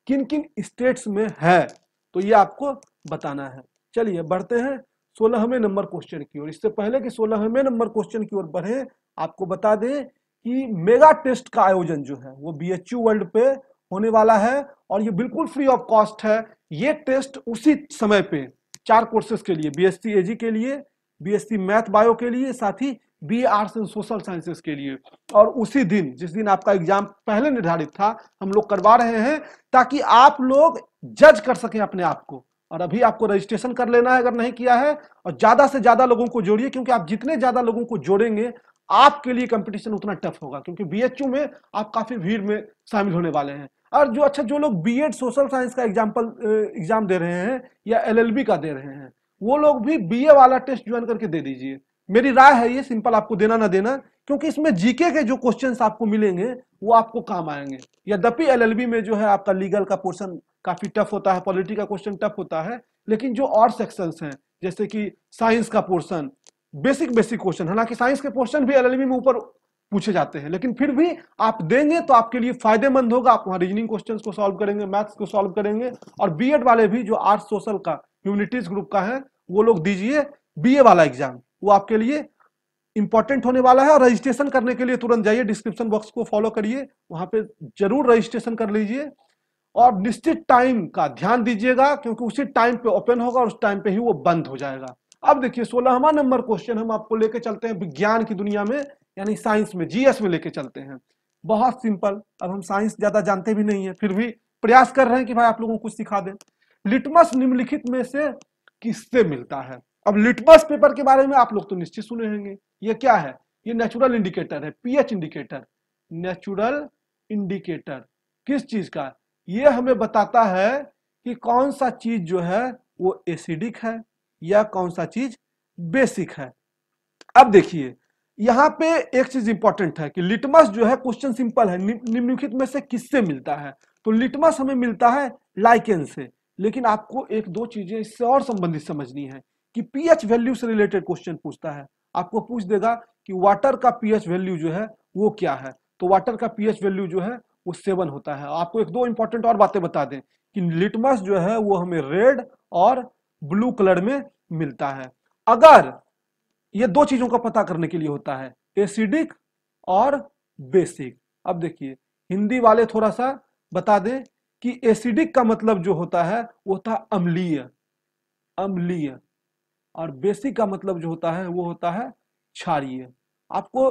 A: किन किन स्टेट्स में है, तो ये आपको बताना है। चलिए बढ़ते हैं 16वें नंबर क्वेश्चन की ओर। इससे पहले कि 16वें नंबर क्वेश्चन की ओर बढ़े, आपको बता दें कि मेगा टेस्ट का आयोजन जो है वो बीएचयू वर्ल्ड पे होने वाला है और ये बिल्कुल फ्री ऑफ कॉस्ट है। ये टेस्ट उसी समय पे 4 कोर्सेज के लिए, बीएससी एजी के लिए, बीएससी मैथ बायो के लिए, साथ ही B arts and social sciences के लिए, और उसी दिन जिस दिन आपका एग्जाम पहले निर्धारित था हम लोग करवा रहे हैं ताकि आप लोग जज कर सकें अपने आप को। और अभी आपको रजिस्ट्रेशन कर लेना है अगर नहीं किया है, और ज्यादा से ज्यादा लोगों को जोड़िए, क्योंकि आप जितने ज्यादा लोगों को जोड़ेंगे आपके लिए कंपटीशन उतना टफ होगा, क्योंकि बीएचयू में आप काफी भीड़ में शामिल होने वाले हैं। और जो लोग बीएड सोशल साइंस का एग्जाम दे रहे हैं या एलएलबी का दे रहे हैं, वो लोग भी बीए वाला टेस्ट ज्वाइन करके दे दीजिए। मेरी राय है ये, सिंपल, आपको देना ना देना, क्योंकि इसमें जीके के जो क्वेश्चंस आपको मिलेंगे वो आपको काम आएंगे। यद्यपि एलएलबी में जो है आपका लीगल का पोर्शन काफी टफ होता है, पॉलिटी का क्वेश्चन टफ होता है, लेकिन जो और सेक्शंस हैं जैसे कि साइंस का पोर्शन, बेसिक क्वेश्चन, हालांकि साइंस के क्वेश्चन भी एलएलबी में ऊपर पूछे जाते हैं, लेकिन फिर भी आप देंगे तो आपके लिए फायदेमंद होगा। आप वहां रीजनिंग क्वेश्चंस को सॉल्व करेंगे, मैथ्स को सॉल्व करेंगे। और बीएड वाले भी जो आर्ट्स सोशल का ह्यूमैनिटीज ग्रुप का है वो लोग दीजिए बीए वाला एग्जाम, वो आपके लिए इंपॉर्टेंट होने वाला है। और रजिस्ट्रेशन करने के लिए तुरंत जाइए, डिस्क्रिप्शन बॉक्स को फॉलो करिए, वहां पे जरूर रजिस्ट्रेशन कर लीजिए और निश्चित टाइम का ध्यान दीजिएगा, क्योंकि उसी टाइम पे ओपन होगा और उस टाइम पे ही वो बंद हो जाएगा। अब देखिए 16वां नंबर क्वेश्चन हम आपको लेके चलते हैं विज्ञान की दुनिया में, यानी साइंस में, जीएस में लेके चलते हैं। बहुत सिंपल, अब हम साइंस ज्यादा जानते भी नहीं है, फिर भी प्रयास कर रहे हैं कि भाई आप लोगों को कुछ सिखा दें। लिटमस निम्नलिखित में से किससे मिलता है। अब लिटमस पेपर के बारे में आप लोग तो निश्चित सुने होंगे। ये क्या है, ये नेचुरल इंडिकेटर है, पीएच इंडिकेटर। नेचुरल इंडिकेटर किस चीज का, ये हमें बताता है कि कौन सा चीज जो है वो एसिडिक है या कौन सा चीज बेसिक है। अब देखिए यहां पे एक चीज इंपॉर्टेंट है कि लिटमस जो है, क्वेश्चन सिंपल है, निम्नलिखित में से किससे मिलता है। तो लिटमस हमें मिलता है लाइकेन से, लेकिन आपको एक दो चीजें इससे और संबंधित समझनी है कि पीएच वैल्यू से रिलेटेड क्वेश्चन पूछता है। आपको पूछ देगा कि वाटर का पीएच वैल्यू जो है वो क्या है, तो वाटर का पीएच वैल्यू जो है वो 7 होता है। आपको एक दो इंपॉर्टेंट और बातें बता दें कि लिटमस जो है वो हमें रेड और ब्लू कलर में मिलता है। अगर ये दो चीजों का पता करने के लिए होता है, एसिडिक और बेसिक। अब देखिए हिंदी वाले थोड़ा सा बता दें कि एसिडिक का मतलब जो होता है वो होता है अम्लीय, अम्लीय, और बेसिक का मतलब जो होता है वो होता है क्षारीय। आपको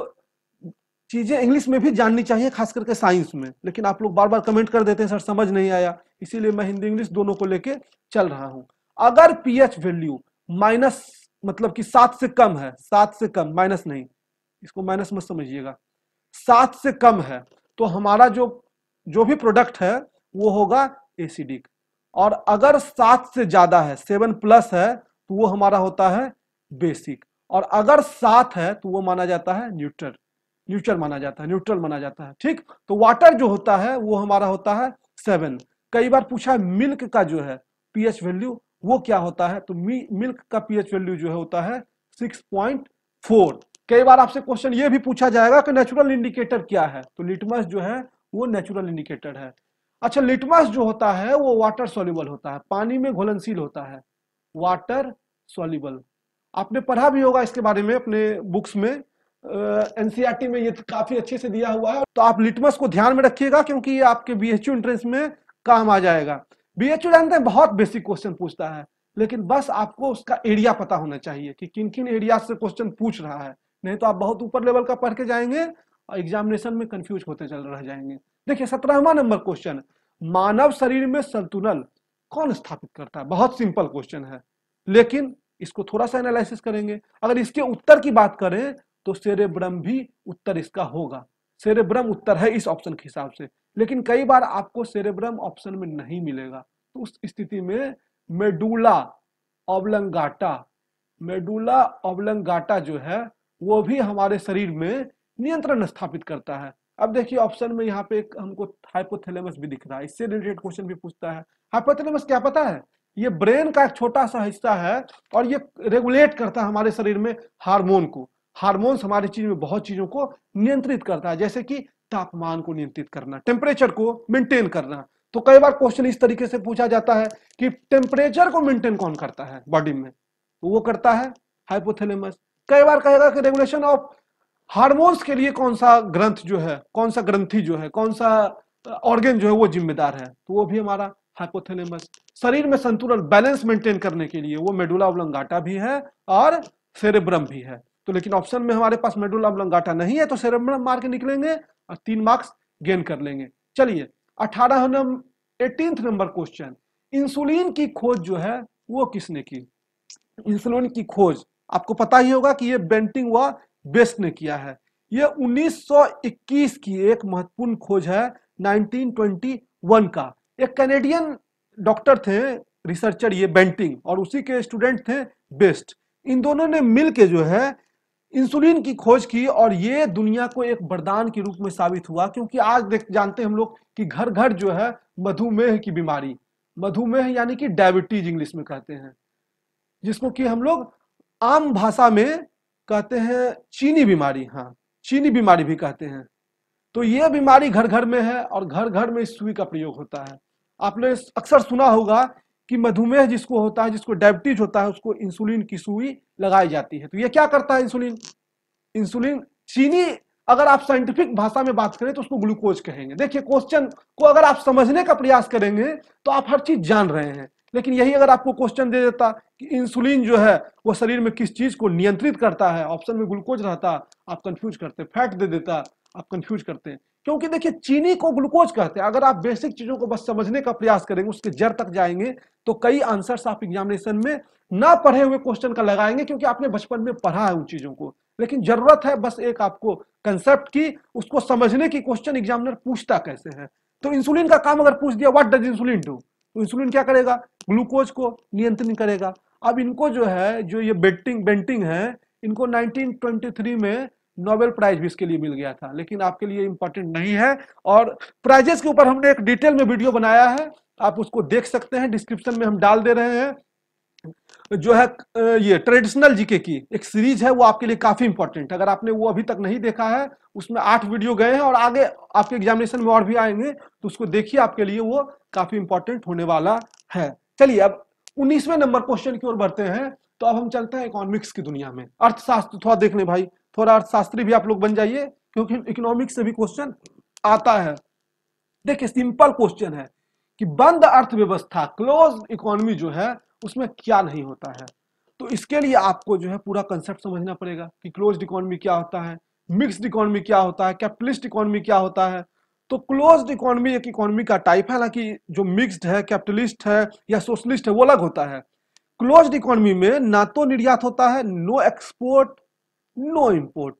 A: चीजें इंग्लिश में भी जाननी चाहिए, खास करके साइंस में, लेकिन आप लोग बार बार कमेंट कर देते हैं सर समझ नहीं आया, इसीलिए मैं हिंदी इंग्लिश दोनों को लेके चल रहा हूं। अगर पीएच वैल्यू माइनस, मतलब कि 7 से कम है, 7 से कम, माइनस नहीं, इसको माइनस मत समझिएगा, 7 से कम है, तो हमारा जो भी प्रोडक्ट है वो होगा एसिडिक। और अगर 7 से ज्यादा है, 7+ है, तो वो हमारा होता है बेसिक। और अगर 7 है तो वो माना जाता है न्यूट्रल। न्यूट्रल माना जाता है, न्यूट्रल माना जाता है। ठीक, तो वाटर जो होता है वो हमारा होता है 7। कई बार पूछा है मिल्क का जो है पीएच वैल्यू वो क्या होता है, तो मिल्क का पीएच वैल्यू जो है होता है 6.4। कई बार आपसे क्वेश्चन ये भी पूछा जाएगा कि नेचुरल इंडिकेटर क्या है, तो लिटमस जो है वो नेचुरल इंडिकेटर है। अच्छा, लिटमस जो होता है वो वाटर सॉल्युबल होता है, पानी में घुलनशील होता है, वाटर सॉल्युबल। आपने पढ़ा भी होगा इसके बारे में अपने बुक्स में, एनसीईआरटी में ये काफी अच्छे से दिया हुआ है। तो आप लिटमस को ध्यान में रखिएगा क्योंकि ये आपके बीएचयू एंट्रेंस में काम आ जाएगा। बीएचयू जानते हैं बहुत बेसिक क्वेश्चन पूछता है, लेकिन बस आपको उसका एरिया पता होना चाहिए कि किन किन एरिया से क्वेश्चन पूछ रहा है, नहीं तो आप बहुत ऊपर लेवल का पढ़ के जाएंगे और एग्जामिनेशन में कंफ्यूज होते चल रह जाएंगे। देखिए 17वां नंबर क्वेश्चन, मानव शरीर में संतुलन कौन स्थापित करता है। बहुत सिंपल क्वेश्चन है, लेकिन इसको थोड़ा सा एनालिसिस करेंगे। अगर इसके उत्तर की बात करें तो सेरेब्रम भी उत्तर इसका होगा, सेरेब्रम उत्तर है इस ऑप्शन के हिसाब से। लेकिन कई बार आपको सेरेब्रम ऑप्शन में नहीं मिलेगा, तो उस स्थिति में मेडुला ऑब्लंगाटा, मेडुला ऑब्लंगाटा जो है वो भी हमारे शरीर में नियंत्रण स्थापित करता है। अब देखिए ऑप्शन में यहाँ पे हमको हाइपोथैलेमस भी दिख रहा है, इससे रिलेटेड क्वेश्चन भी पूछता है। हाइपोथैलेमस क्या पता है, ये ब्रेन का एक छोटा सा हिस्सा है और ये रेगुलेट करता है हमारे शरीर में हार्मोन को। हार्मोन्स हमारी चीज में बहुत चीजों को नियंत्रित करता है, जैसे कि तापमान को नियंत्रित करना, टेम्परेचर को मेंटेन करना। तो कई बार क्वेश्चन इस तरीके से पूछा जाता है कि टेम्परेचर को मेंटेन कौन करता है बॉडी में, तो वो करता है हाइपोथैलेमस। कई बार कहेगा कि रेगुलेशन ऑफ हार्मोन्स के लिए कौन सा ग्रंथ जो है, कौन सा ग्रंथि जो है, कौन सा ऑर्गन जो है वो जिम्मेदार है, तो वो भी हमारा हाइपोथैलेमस। शरीर में संतुलन बैलेंस मेंटेन करने के लिए वो मेडुला ऑब्लंगाटा भी है और सेरेब्रम भी है। तो लेकिन ऑप्शन में हमारे पास मेडुला ऑब्लंगाटा नहीं है, तो सेरेब्रम मार के निकलेंगे और 3 मार्क्स गेन कर लेंगे। चलिए 18th नंबर क्वेश्चन, इंसुलिन की खोज जो है वो किसने की। इंसुलिन की खोज आपको पता ही होगा कि ये बेंटिंग व बेस्ट ने किया है। ये 1921 की एक महत्वपूर्ण खोज है, 1921 का। एक कैनेडियन डॉक्टर थे, रिसर्चर ये बेंटिंग, और उसी के स्टूडेंट थे बेस्ट। इन दोनों ने मिलके जो है इंसुलिन की खोज की और ये दुनिया को एक वरदान के रूप में साबित हुआ, क्योंकि आज जानते हैं हम लोग कि घर घर जो है मधुमेह की बीमारी, मधुमेह यानी कि डायबिटीज इंग्लिश में कहते हैं, जिसको कि हम लोग आम भाषा में कहते हैं चीनी बीमारी, हाँ चीनी बीमारी भी कहते हैं। तो ये बीमारी घर घर में है और घर घर में इस सुई का प्रयोग होता है। आपने अक्सर सुना होगा कि मधुमेह जिसको होता है, जिसको डायबिटीज होता है, उसको इंसुलिन की सुई लगाई जाती है। तो ये क्या करता है इंसुलिन, इंसुलिन चीनी, अगर आप साइंटिफिक भाषा में बात करें तो उसको ग्लूकोज कहेंगे। देखिए क्वेश्चन को अगर आप समझने का प्रयास करेंगे तो आप हर चीज जान रहे हैं, लेकिन यही अगर आपको क्वेश्चन दे देता कि इंसुलिन जो है वो शरीर में किस चीज को नियंत्रित करता है, ऑप्शन में ग्लूकोज रहता, आप कंफ्यूज करते, फैट दे देता, आप कंफ्यूज करते हैं। क्योंकि देखिए चीनी को ग्लूकोज कहते हैं। अगर आप बेसिक चीजों को बस समझने का प्रयास करेंगे, उसके जड़ तक जाएंगे, तो कई आंसर्स आप एग्जामिनेशन में ना पढ़े हुए क्वेश्चन का लगाएंगे, क्योंकि आपने बचपन में पढ़ा है उन चीजों को। लेकिन जरूरत है बस एक आपको कंसेप्ट की, उसको समझने की। क्वेश्चन एग्जामिनर पूछता कैसे है, तो इंसुलिन का काम अगर पूछ दिया व्हाट डज इंसुलिन डू, तो इंसुलिन क्या करेगा, ग्लूकोज को नियंत्रित करेगा। अब इनको जो है, जो ये बेंटिंग है, इनको 1923 में नोबेल प्राइज भी इसके लिए मिल गया था, लेकिन आपके लिए इंपॉर्टेंट नहीं है। और प्राइजेस के ऊपर हमने एक डिटेल में वीडियो बनाया है, आप उसको देख सकते हैं, डिस्क्रिप्शन में हम डाल दे रहे हैं। जो है ये ट्रेडिशनल जीके की एक सीरीज है, वो आपके लिए काफी इंपॉर्टेंट है। अगर आपने वो अभी तक नहीं देखा है, उसमें 8 वीडियो गए हैं और आगे आपके एग्जामिनेशन में और भी आएंगे, तो उसको देखिए, आपके लिए वो काफी इंपॉर्टेंट होने वाला है। चलिए अब 19वें नंबर क्वेश्चन की ओर बढ़ते हैं। तो अब हम चलते हैं इकोनॉमिक्स की दुनिया में। अर्थशास्त्र थोड़ा देख लें भाई, थोड़ा अर्थशास्त्री भी आप लोग बन जाइए, क्योंकि इकोनॉमिक्स से भी क्वेश्चन आता है। देखिए सिंपल क्वेश्चन है कि बंद अर्थव्यवस्था, क्लोज इकोनॉमी जो है, उसमें क्या नहीं होता है। तो इसके लिए आपको जो है पूरा कंसेप्ट समझना पड़ेगा कि क्लोज्ड इकोनॉमी क्या होता है, मिक्स्ड इकोनॉमी क्या होता है, कैपिटलिस्ट इकोनॉमी क्या होता है। तो क्लोज्ड इकोनॉमी एक इकोनॉमी का टाइप है, हालांकि जो मिक्स्ड है, कैपिटलिस्ट है या सोशलिस्ट है वो अलग होता है। क्लोज्ड इकोनॉमी में ना तो निर्यात होता है, no export no import,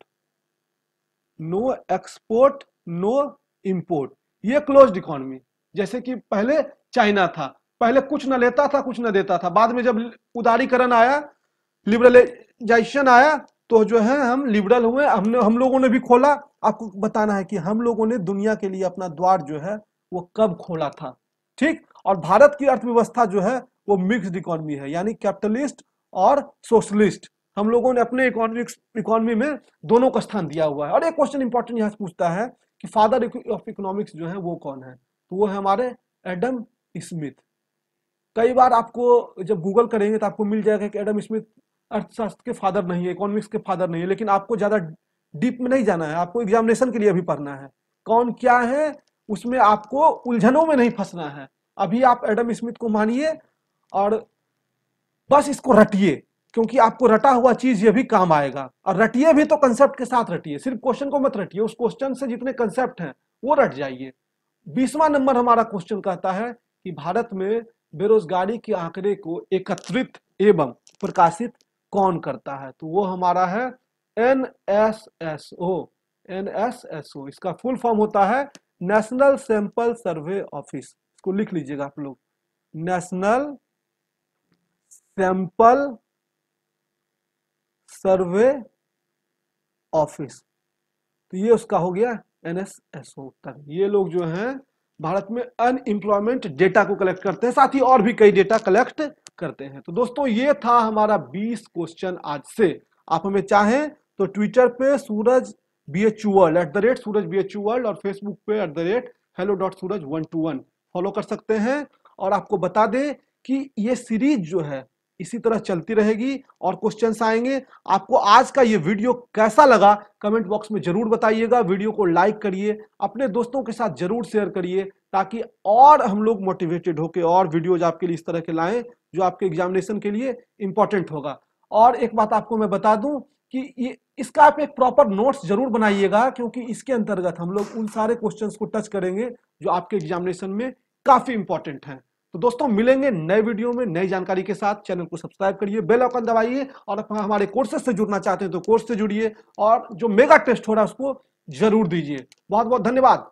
A: no export no import, ये क्लोज्ड इकोनॉमी। जैसे कि पहले चाइना था, पहले कुछ ना लेता था कुछ ना देता था, बाद में जब उदारीकरण आया, लिबरलाइजेशन आया, तो जो है हम लिबरल हुए, हम लोगों ने भी खोला। आपको बताना है कि हम लोगों ने दुनिया के लिए अपना द्वार जो है वो कब खोला था, ठीक। और भारत की अर्थव्यवस्था जो है वो मिक्स्ड इकोनॉमी है, यानी कैपिटलिस्ट और सोशलिस्ट। हम लोगों ने अपने इकोनॉमी में दोनों का स्थान दिया हुआ है। और एक क्वेश्चन इंपॉर्टेंट यहाँ से पूछता है कि फादर ऑफ इकोनॉमिक्स जो है वो कौन है, तो वो है हमारे एडम स्मिथ। कई बार आपको जब गूगल करेंगे तो आपको मिल जाएगा कि एडम स्मिथ अर्थशास्त्र के फादर नहीं है, इकोनॉमिक्स के फादर नहीं है, लेकिन आपको ज्यादा डीप में नहीं जाना है, आपको एग्जामिनेशन के लिए भी पढ़ना है कौन क्या है, उसमें आपको उलझनों में नहीं फंसना है। अभी आप एडम स्मिथ को मानिए और बस इसको रटिए, क्योंकि आपको रटा हुआ चीज ये भी काम आएगा। और रटिए भी तो कंसेप्ट के साथ रटिए, सिर्फ क्वेश्चन को मत रटिए, उस क्वेश्चन से जितने कंसेप्ट हैं वो रट जाइए। 20वां नंबर हमारा क्वेश्चन कहता है कि भारत में बेरोजगारी के आंकड़े को एकत्रित एवं प्रकाशित कौन करता है, तो वो हमारा है एनएसएसओ। एनएसएसओ इसका फुल फॉर्म होता है नेशनल सैंपल सर्वे ऑफिस। इसको लिख लीजिएगा आप लोग, नेशनल सैंपल सर्वे ऑफिस। तो ये उसका हो गया एनएसएसओ उत्तर। ये लोग जो हैं भारत में अनएम्प्लॉयमेंट डेटा को कलेक्ट करते हैं, साथ ही और भी कई डेटा कलेक्ट करते हैं। तो दोस्तों ये था हमारा 20 क्वेश्चन आज से। आप हमें चाहें तो ट्विटर पे सूरज BHU वर्ल्ड @सूरज BHU वर्ल्ड और फेसबुक पे @hello.suraj121 फॉलो कर सकते हैं। और आपको बता दें कि ये सीरीज जो है इसी तरह चलती रहेगी और क्वेश्चंस आएंगे। आपको आज का ये वीडियो कैसा लगा कमेंट बॉक्स में जरूर बताइएगा। वीडियो को लाइक करिए, अपने दोस्तों के साथ जरूर शेयर करिए, ताकि और हम लोग मोटिवेटेड होकर और वीडियोज आपके लिए इस तरह के लाएं जो आपके एग्जामिनेशन के लिए इंपॉर्टेंट होगा। और एक बात आपको मैं बता दूं कि ये इसका आप एक प्रॉपर नोट्स जरूर बनाइएगा, क्योंकि इसके अंतर्गत हम लोग उन सारे क्वेश्चंस को टच करेंगे जो आपके एग्जामिनेशन में काफी इंपॉर्टेंट हैं। तो दोस्तों मिलेंगे नए वीडियो में नई जानकारी के साथ। चैनल को सब्सक्राइब करिए, बेल आइकन दबाइए, और हमारे कोर्सेज से जुड़ना चाहते हैं तो कोर्स से जुड़िए, और जो मेगा टेस्ट हो रहा है उसको जरूर दीजिए। बहुत बहुत धन्यवाद।